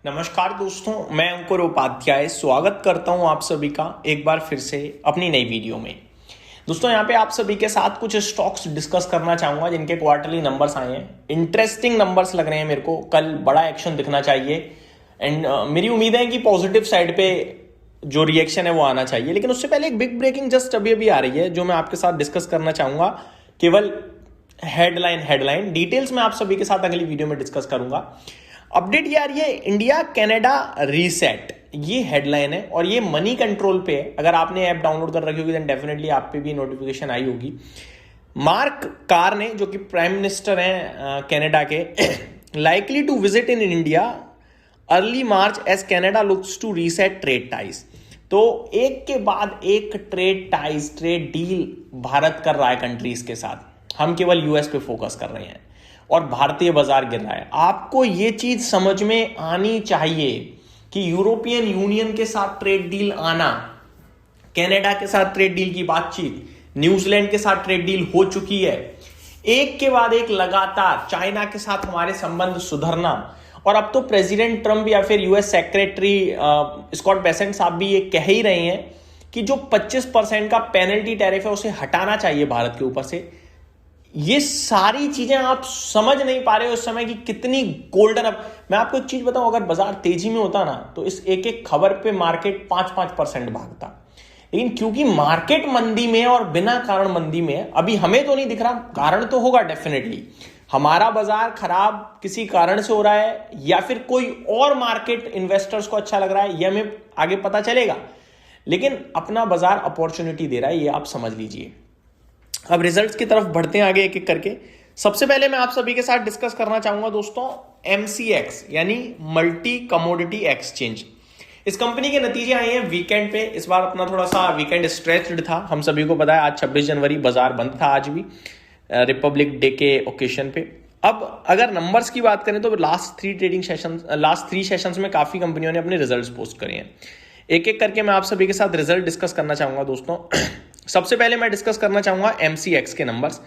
नमस्कार दोस्तों, मैं अंकुर उपाध्याय स्वागत करता हूं आप सभी का एक बार फिर से अपनी नई वीडियो में। दोस्तों यहाँ पे आप सभी के साथ कुछ स्टॉक्स डिस्कस करना चाहूंगा जिनके क्वार्टरली नंबर्स आए हैं। इंटरेस्टिंग नंबर्स लग रहे हैं मेरे को, कल बड़ा एक्शन दिखना चाहिए एंड मेरी उम्मीद है कि पॉजिटिव साइड पे जो रिएक्शन है वो आना चाहिए। लेकिन उससे पहले एक बिग ब्रेकिंग जस्ट अभी अभी आ रही है जो मैं आपके साथ डिस्कस करना चाहूंगा। केवल हेडलाइन डिटेल्स में आप सभी के साथ अगली वीडियो में डिस्कस करूंगा। अपडेट ये आ रही है, इंडिया कनाडा रीसेट, ये हेडलाइन है और ये मनी कंट्रोल पे है। अगर आपने ऐप डाउनलोड कर रखी होगी देन डेफिनेटली आप पे भी नोटिफिकेशन आई होगी। मार्क कार्ने जो कि प्राइम मिनिस्टर हैं कनाडा के, likely to visit in India early March as Canada looks to reset trade ties. तो एक के बाद एक ट्रेड डील भारत कर रहा है कंट्रीज के साथ। हम केवल यूएस पे फोकस कर रहे हैं और भारतीय बाजार गिर रहा है। आपको ये चीज समझ में आनी चाहिए कि यूरोपियन यूनियन के साथ ट्रेड डील आना, कनाडा के साथ ट्रेड डील की बातचीत, न्यूजीलैंड के साथ ट्रेड डील हो चुकी है। एक के बाद एक लगातार चाइना के साथ हमारे संबंध सुधरना, और अब तो प्रेसिडेंट ट्रंप या फिर यूएस सेक्रेटरी स्कॉट बेसेंट साहब भी ये कह ही रहे हैं कि जो 25% का पेनल्टी टैरिफ है उसे हटाना चाहिए भारत के ऊपर से। ये सारी चीजें आप समझ नहीं पा रहे हो इस समय कि कितनी गोल्डन। अब मैं आपको एक चीज बताऊं, अगर बाजार तेजी में होता ना तो इस एक एक खबर पे मार्केट 5% भागता। लेकिन क्योंकि मार्केट मंदी में और बिना कारण मंदी में, अभी हमें तो नहीं दिख रहा, कारण तो होगा डेफिनेटली। हमारा बाजार खराब किसी कारण से हो रहा है या फिर कोई और मार्केट इन्वेस्टर्स को अच्छा लग रहा है, यह हमें आगे पता चलेगा। लेकिन अपना बाजार अपॉर्चुनिटी दे रहा है, ये आप समझ लीजिए। अब रिजल्ट्स की तरफ बढ़ते हैं आगे एक एक करके। सबसे पहले मैं आप सभी के साथ डिस्कस करना चाहूंगा दोस्तों एमसीएक्स यानी मल्टी कमोडिटी एक्सचेंज। इस कंपनी के नतीजे आए हैं वीकेंड पे। इस बार अपना थोड़ा सा वीकेंड स्ट्रेच्ड था, हम सभी को पता है। आज 26 जनवरी बाजार बंद था, आज भी रिपब्लिक डे के ओकेशन पे। अब अगर नंबर्स की बात करें तो लास्ट थ्री सेशंस में काफी कंपनियों ने अपने रिजल्ट्स पोस्ट करे हैं। एक एक करके मैं आप सभी के साथ रिजल्ट डिस्कस करना चाहूंगा दोस्तों। सबसे पहले मैं डिस्कस करना चाहूंगा एमसीएक्स के नंबर्स,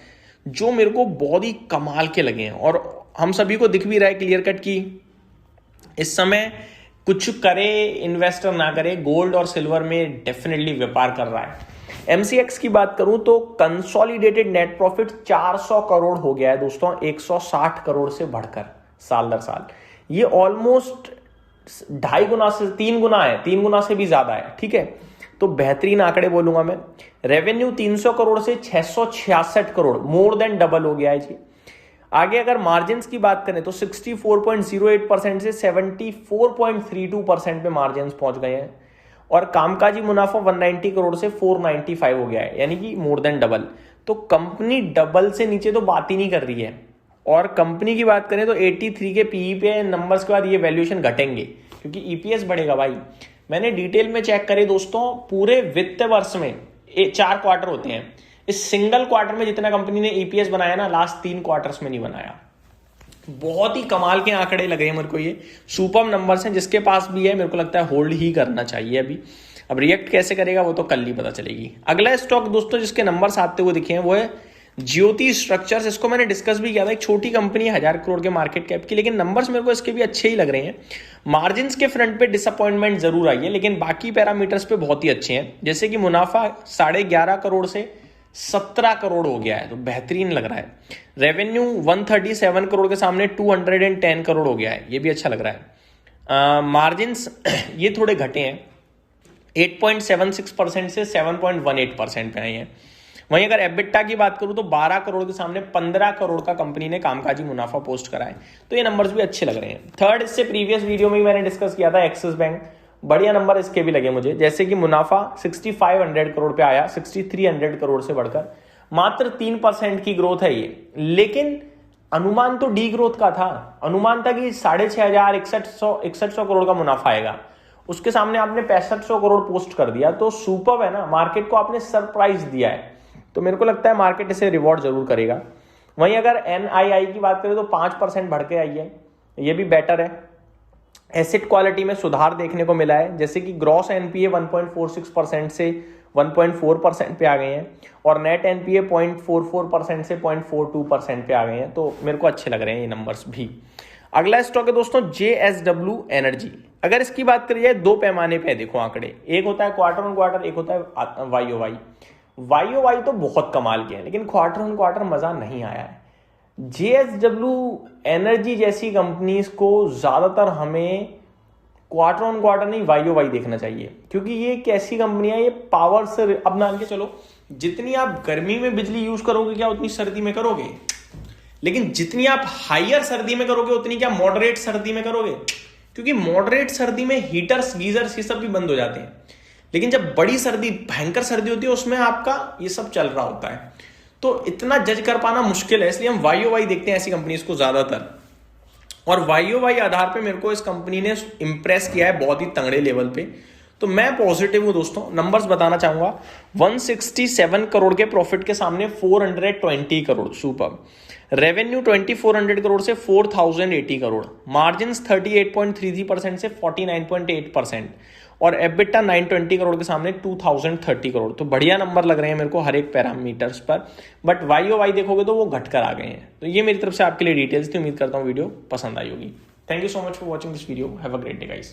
जो मेरे को बहुत ही कमाल के लगे हैं और हम सभी को दिख भी रहा है क्लियर कट कि इस समय कुछ करे इन्वेस्टर ना करे, गोल्ड और सिल्वर में डेफिनेटली व्यापार कर रहा है। एमसीएक्स की बात करूं तो कंसोलिडेटेड नेट प्रॉफिट 400 करोड़ हो गया है दोस्तों, 160 करोड़ से बढ़कर साल दर साल। ये ऑलमोस्ट 2.5 गुना से 3 गुना है, 3 गुना से भी ज्यादा है। ठीक है, तो बेहतरीन आंकड़े बोलूंगा मैं। रेवेन्यू 300 करोड़ से 666 करोड़, मोर देन डबल हो गया है जी। आगे अगर मार्जिन की बात करें तो 64.08% से 74.32% पे मार्जिन पहुंच गए हैं और कामकाजी मुनाफा 190 करोड़ से 495 हो गया है, यानी कि मोर देन डबल। तो कंपनी डबल से नीचे तो बात ही नहीं कर रही है। और कंपनी की बात करें तो 83 के पीई पे नंबर्स के बाद ये वैल्यूएशन घटेंगे क्योंकि ईपीएस बढ़ेगा भाई। मैंने डिटेल में चेक करे दोस्तों, पूरे वित्त वर्ष में 4 क्वार्टर होते हैं। इस सिंगल क्वार्टर में जितना कंपनी ने ईपीएस बनाया ना, लास्ट 3 क्वार्टर्स में नहीं बनाया। बहुत ही कमाल के आंकड़े लगे हैं मेरे को, ये सुपर नंबर्स हैं। जिसके पास भी है मेरे को लगता है होल्ड ही करना चाहिए अभी। अब रिएक्ट कैसे करेगा वो तो कल ही पता चलेगी। अगला स्टॉक दोस्तों जिसके नंबर्स आते हुए दिखे हैं वो है ज्योति स्ट्रक्चर्स। इसको मैंने डिस्कस भी किया था, एक छोटी कंपनी है 1000 करोड़ के मार्केट कैप की, लेकिन नंबर्स मेरे को इसके भी अच्छे ही लग रहे हैं। मार्जिन्स के फ्रंट पे डिसअपॉइंटमेंट जरूर आई है, लेकिन बाकी पैरामीटर्स पे बहुत ही अच्छे हैं। जैसे कि मुनाफा 11.5 करोड़ से 17 करोड़ हो गया है, तो बेहतरीन लग रहा है। रेवेन्यू 137 करोड़ के सामने 210 करोड़ हो गया है, ये भी अच्छा लग रहा है। मार्जिन्स ये थोड़े घटे हैं, 8.76% से 7.18% पे आए हैं। वहीं अगर एबिटा की बात करूं तो 12 करोड़ के सामने 15 करोड़ का कंपनी ने कामकाजी मुनाफा पोस्ट करा है, तो ये नंबर्स भी अच्छे लग रहे हैं। थर्ड, इससे प्रीवियस वीडियो में मैंने डिस्कस किया था एक्सिस बैंक, बढ़िया नंबर इसके भी लगे मुझे। जैसे कि मुनाफा 6500 करोड़ पे आया, 6300 करोड़ से बढ़कर मात्र 3% की ग्रोथ है ये। लेकिन अनुमान तो डी ग्रोथ का था, अनुमान था कि 6500 6100 करोड़ का मुनाफा आएगा, उसके सामने आपने 6500 करोड़ पोस्ट कर दिया। तो सुपर है ना, मार्केट को आपने सरप्राइज दिया है, तो मेरे को लगता है मार्केट इसे रिवॉर्ड जरूर करेगा। वहीं अगर एनआईआई की बात करें तो 5% बढ़ के आई है, ये भी बेटर है। एसेट क्वालिटी में सुधार देखने को मिला है, जैसे कि ग्रॉस एनपीए 1.46% से 1.4% पे आ गए हैं और नेट एनपीए 0.44% से 0.42% पे आ गए हैं, तो मेरे को अच्छे लग रहे हैं ये नंबर्स भी। अगला स्टॉक है दोस्तों JSW एनर्जी। अगर इसकी बात करी जाए दो पैमाने पे देखो आंकड़े, एक होता है क्वार्टर ऑन क्वार्टर, एक होता है YOY। YOY तो बहुत कमाल के हैं, लेकिन क्वार्टर ऑन क्वार्टर मजा नहीं आया है। JSW एनर्जी जैसी कंपनीज को ज्यादातर हमें क्वार्टर ऑन क्वार्टर नहीं YOY देखना चाहिए, क्योंकि ये एक ऐसी कंपनी है, ये पावर से अब मान के चलो जितनी आप गर्मी में बिजली यूज करोगे क्या उतनी सर्दी में करोगे, लेकिन जितनी आप हाइयर सर्दी में करोगे उतनी क्या मॉडरेट सर्दी में करोगे, क्योंकि मॉडरेट सर्दी में हीटर्स गीजर्स ये सब भी बंद हो जाते हैं, लेकिन जब बड़ी सर्दी भयंकर सर्दी होती है उसमें आपका ये सब चल रहा होता है। तो इतना जज कर पाना मुश्किल है, इसलिए हम YOY देखते हैं ऐसी कंपनीज को ज्यादातर। और YOY आधार पे मेरे को इस कंपनी ने इंप्रेस किया है बहुत ही तगड़े लेवल पे, तो मैं पॉजिटिव हूं दोस्तों। नंबर्स बताना चाहूंगा, 167 करोड़ के प्रॉफिट के सामने 420 करोड़, सुपर। रेवेन्यू 2400 करोड़ से 4080 करोड़, मार्जिन 38.33% से 49.8%, और एबिटा 920 करोड़ के सामने 2030 करोड़। तो बढ़िया नंबर लग रहे हैं मेरे को हर एक पैरामीटर्स पर, बट YOY देखोगे तो वो घटकर आ गए हैं। तो ये मेरी तरफ से आपके लिए डिटेल्स थी, उम्मीद करता हूँ वीडियो पसंद आई होगी। Thank you so much for watching this video, have a great day guys.